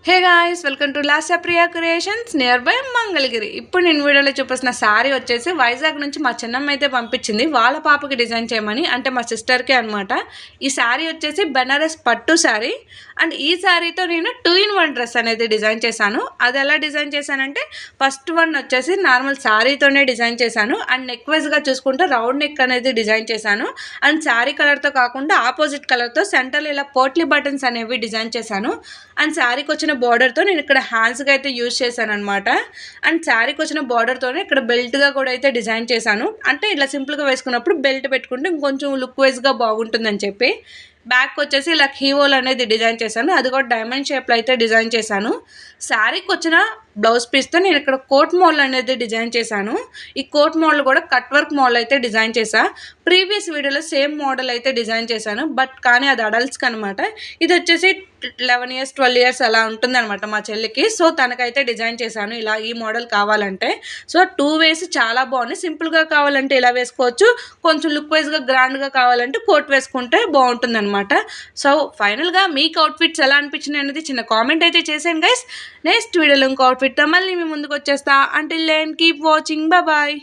Hey guys, welcome to Lasya Priya creations near by Mangalagiri. ఇప్పుడు నేను వీడియోలో చూపిస్తున్న శారీ వచ్చేసి వైజాగ్ నుంచి మా చిన్నమ్మ అయితే పంపించింది వాళ్ళ పాపకి డిజైన్ చేయమని, అంటే మా సిస్టర్కే అనమాట. ఈ శారీ వచ్చేసి బెనారస్ పట్టు శారీ. అండ్ ఈ శారీతో నేను 2-in-1 డ్రెస్ అనేది డిజైన్ చేశాను. అది ఎలా డిజైన్ చేశానంటే, ఫస్ట్ వన్ వచ్చేసి నార్మల్ శారీతోనే డిజైన్ చేశాను. అండ్ నెక్ వైజ్గా చూసుకుంటే రౌండ్ నెక్ అనేది డిజైన్ చేశాను. అండ్ శారీ కలర్తో కాకుండా ఆపోజిట్ కలర్తో సెంటర్లో ఇలా పోట్లీ బటన్స్ అనేవి డిజైన్ చేశాను. అండ్ శారీకి వచ్చిన బార్డర్తో నేను ఇక్కడ హ్యాండ్స్గా అయితే యూజ్ చేశాను అనమాట. అండ్ శారీకి వచ్చిన బార్డర్తోనే ఇక్కడ బెల్ట్గా కూడా అయితే డిజైన్ చేశాను. అంటే ఇలా సింపుల్గా వేసుకున్నప్పుడు బెల్ట్ పెట్టుకుంటే ఇంకొంచెం లుక్ వైజ్గా బాగుంటుందని చెప్పి బ్యాక్ వచ్చేసి ఇలా కీవోల్ అనేది డిజైన్ చేశాను. అది కూడా డైమండ్ షేప్లో అయితే డిజైన్ చేశాను. శారీకి వచ్చిన బ్లౌజ్ పీస్తో నేను ఇక్కడ కోట్ మోడల్ అనేది డిజైన్ చేశాను. ఈ కోట్ మోడల్ కూడా కట్ వర్క్ మోడల్ అయితే డిజైన్ చేశా. ప్రీవియస్ వీడియోలో సేమ్ మోడల్ అయితే డిజైన్ చేశాను, బట్ కానీ అది అడల్ట్స్కి అనమాట. ఇది వచ్చేసి 11 years 12 years అలా ఉంటుందన్నమాట మా చెల్లికి. సో తనకైతే డిజైన్ చేశాను ఇలా ఈ మోడల్ కావాలంటే. సో 2 ways చాలా బాగున్నాయి. సింపుల్గా కావాలంటే ఇలా వేసుకోవచ్చు, కొంచెం లుక్ వైజ్గా గ్రాండ్గా కావాలంటే కోట్ వేసుకుంటే బాగుంటుంది అనమాట. సో ఫైనల్గా మీకు అవుట్ఫిట్స్ ఎలా అనిపించినాయి అనేది చిన్న కామెంట్ అయితే చేశాను గైస్. నెక్స్ట్ వీడియోలో ఇంకో అవుట్ఫిట్తో మళ్ళీ మీ ముందుకు వచ్చేస్తా. Until then keep watching, bye.